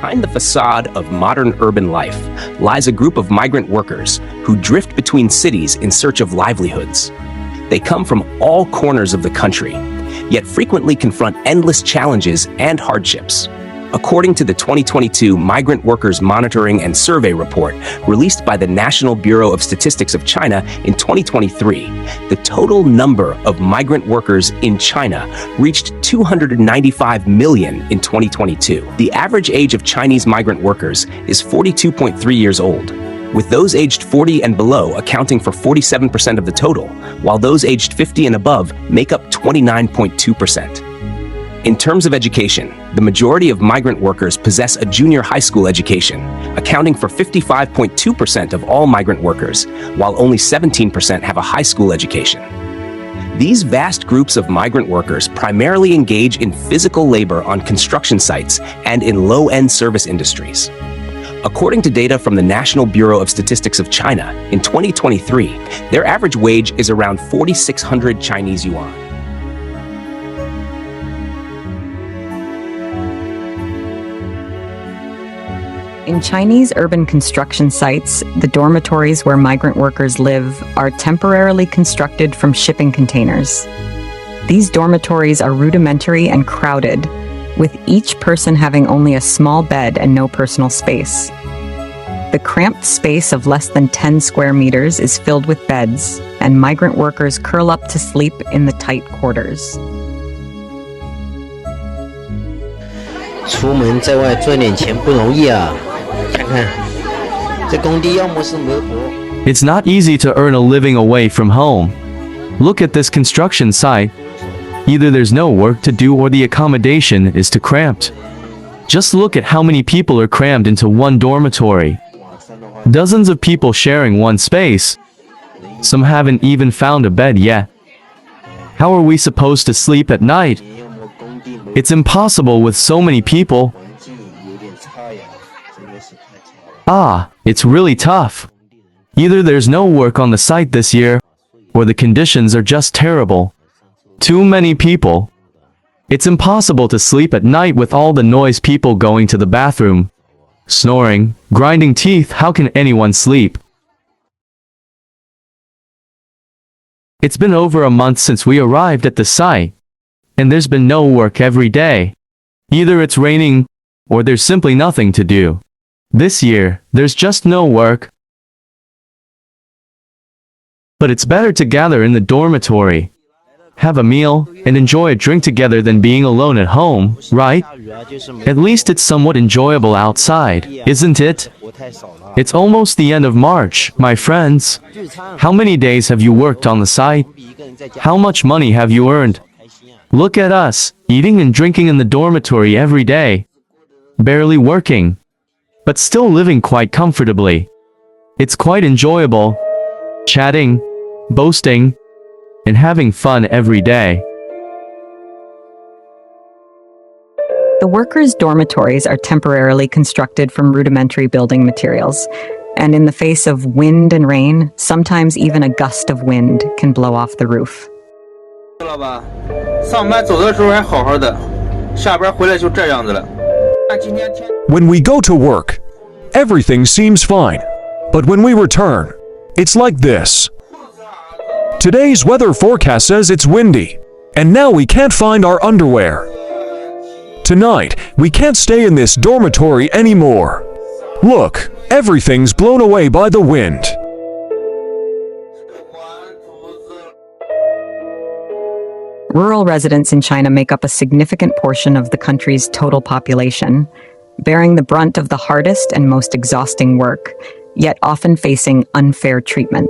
Behind the facade of modern urban life lies a group of migrant workers who drift between cities in search of livelihoods. They come from all corners of the country, yet frequently confront endless challenges and hardships. According to the 2022 Migrant Workers Monitoring and Survey Report released by the National Bureau of Statistics of China in 2023, the total number of migrant workers in China reached 295 million in 2022. The average age of Chinese migrant workers is 42.3 years old, with those aged 40 and below accounting for 47% of the total, while those aged 50 and above make up 29.2%. In terms of education, the majority of migrant workers possess a junior high school education, accounting for 55.2% of all migrant workers, while only 17% have a high school education. These vast groups of migrant workers primarily engage in physical labor on construction sites and in low-end service industries. According to data from the National Bureau of Statistics of China, in 2023, their average wage is around 4,600 Chinese yuan. In Chinese urban construction sites, the dormitories where migrant workers live are temporarily constructed from shipping containers. These dormitories are rudimentary and crowded, with each person having only a small bed and no personal space. The cramped space of less than 10 square meters is filled with beds, and migrant workers curl up to sleep in the tight quarters. 出门在外赚点钱不容易啊，看看这工地要么是没活。 It's not easy to earn a living away from home. Look at this construction site. Either there's no work to do or the accommodation is too cramped. Just look at how many people are crammed into one dormitory. Dozens of people sharing one space. Some haven't even found a bed yet. How are we supposed to sleep at night? It's impossible with so many people. It's really tough. Either there's no work on the site this year, or the conditions are just terrible. Too many people. It's impossible to sleep at night with all the noise, people going to the bathroom, snoring, grinding teeth. How can anyone sleep? It's been over a month since we arrived at the site, and there's been no work every day. Either it's raining, or there's simply nothing to do. This year, there's just no work. But it's better to gather in the dormitory, have a meal, and enjoy a drink together than being alone at home, right? At least it's somewhat enjoyable outside, isn't it? It's almost the end of March, my friends. How many days have you worked on the site? How much money have you earned? Look at us, eating and drinking in the dormitory every day. Barely working, but still living quite comfortably. It's quite enjoyable. Chatting, boasting, and having fun every day. The workers' dormitories are temporarily constructed from rudimentary building materials, and in the face of wind and rain, sometimes even a gust of wind can blow off the roof. When we go to work, everything seems fine, but when we return, it's like this. Today's weather forecast says it's windy, and now we can't find our underwear. Tonight, we can't stay in this dormitory anymore. Look, everything's blown away by the wind. Rural residents in China make up a significant portion of the country's total population, bearing the brunt of the hardest and most exhausting work, yet often facing unfair treatment.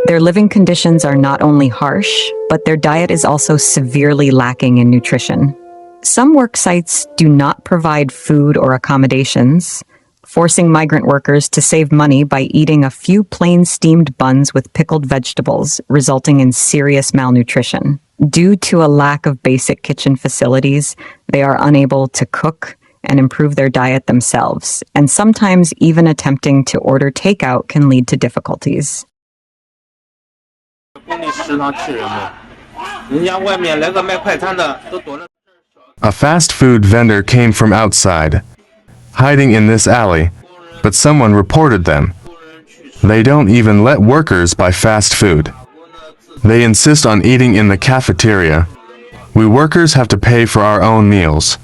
Their living conditions are not only harsh, but their diet is also severely lacking in nutrition. Some work sites do not provide food or accommodations, forcing migrant workers to save money by eating a few plain steamed buns with pickled vegetables, resulting in serious malnutrition. Due to a lack of basic kitchen facilities, they are unable to cook and improve their diet themselves, and sometimes even attempting to order takeout can lead to difficulties. A fast food vendor came from outside. hiding in this alley, but someone reported them. They don't even let workers buy fast food. They insist on eating in the cafeteria. We workers have to pay for our own meals.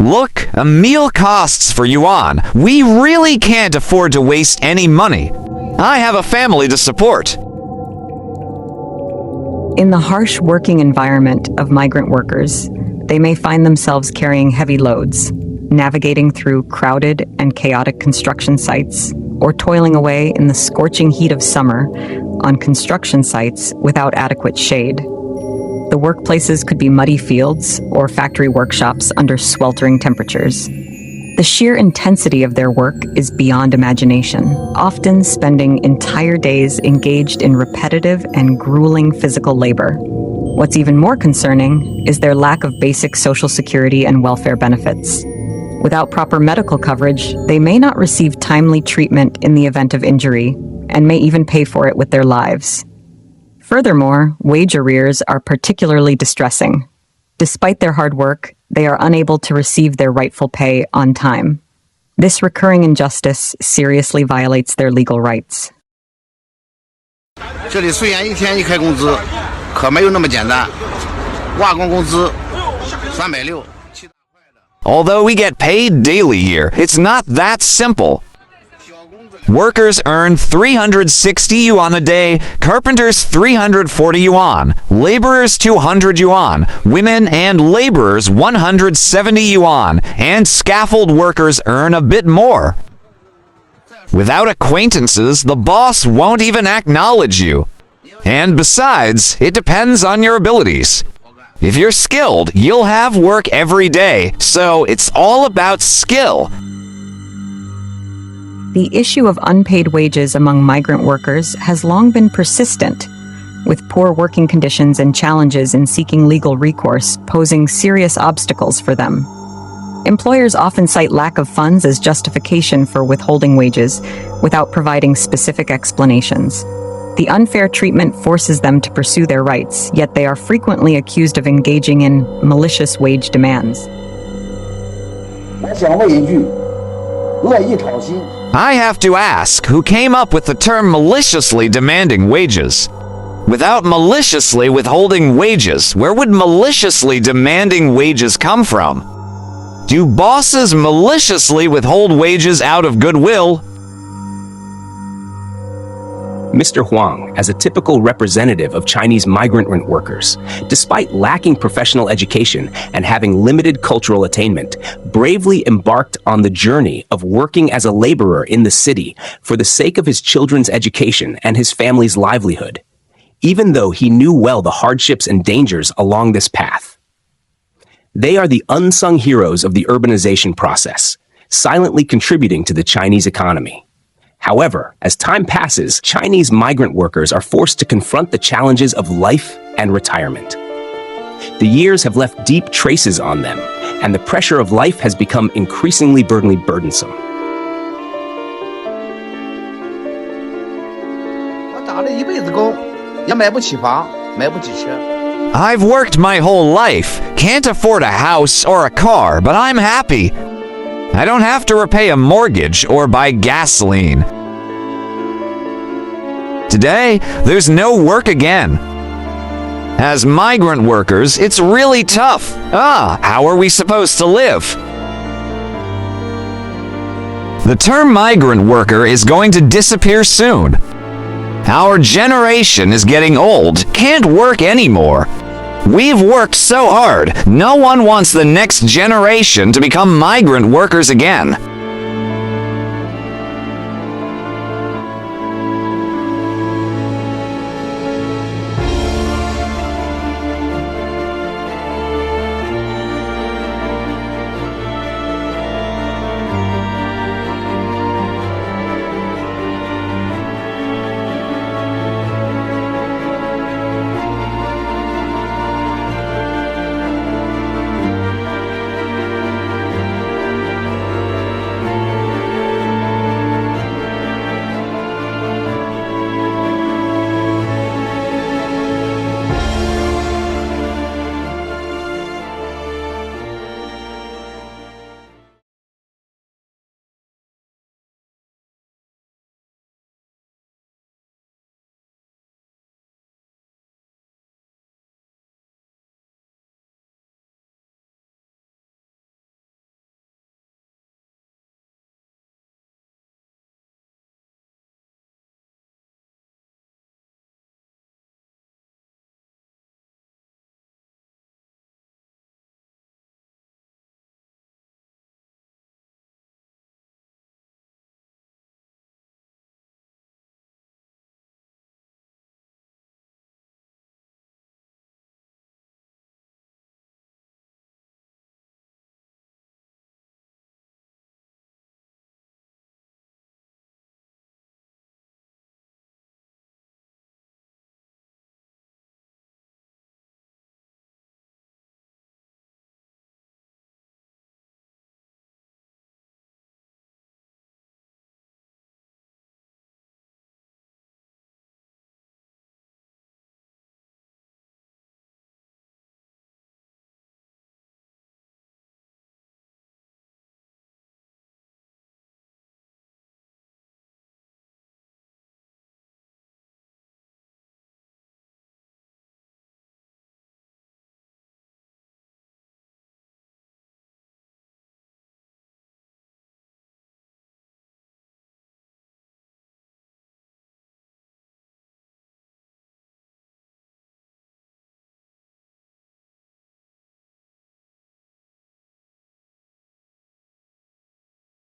Look, a meal costs for yuan. We really can't afford to waste any money. I have a family to support. In the harsh working environment of migrant workers, they may find themselves carrying heavy loads, navigating through crowded and chaotic construction sites, or toiling away in the scorching heat of summer on construction sites without adequate shade. The workplaces could be muddy fields or factory workshops under sweltering temperatures. The sheer intensity of their work is beyond imagination, often spending entire days engaged in repetitive and grueling physical labor. What's even more concerning is their lack of basic social security and welfare benefits. Without proper medical coverage, they may not receive timely treatment in the event of injury, and may even pay for it with their lives. Furthermore, wage arrears are particularly distressing. Despite their hard work, they are unable to receive their rightful pay on time. This recurring injustice seriously violates their legal rights. 这里虽然一天一开工资，可没有那么简单。瓦工工资360。 Although we get paid daily here, it's not that simple. Workers earn 360 yuan a day, carpenters 340 yuan, laborers 200 yuan, women and laborers 170 yuan, and scaffold workers earn a bit more. Without acquaintances, the boss won't even acknowledge you. And besides, it depends on your abilities. If you're skilled, you'll have work every day, so it's all about skill. The issue of unpaid wages among migrant workers has long been persistent, with poor working conditions and challenges in seeking legal recourse posing serious obstacles for them. Employers often cite lack of funds as justification for withholding wages without providing specific explanations. The unfair treatment forces them to pursue their rights, yet they are frequently accused of engaging in malicious wage demands. I have to ask, who came up with the term maliciously demanding wages? Without maliciously withholding wages, where would maliciously demanding wages come from? Do bosses maliciously withhold wages out of goodwill? Mr. Huang, as a typical representative of Chinese migrant workers, despite lacking professional education and having limited cultural attainment, bravely embarked on the journey of working as a laborer in the city for the sake of his children's education and his family's livelihood, even though he knew well the hardships and dangers along this path. They are the unsung heroes of the urbanization process, silently contributing to the Chinese economy. However, as time passes, Chinese migrant workers are forced to confront the challenges of life and retirement. The years have left deep traces on them, and the pressure of life has become increasingly burdensome. I've worked my whole life, can't afford a house or a car, but I'm happy. I don't have to repay a mortgage or buy gasoline. Today, there's no work again. As migrant workers, it's really tough. How are we supposed to live? The term migrant worker is going to disappear soon. Our generation is getting old, can't work anymore. We've worked so hard, no one wants the next generation to become migrant workers again.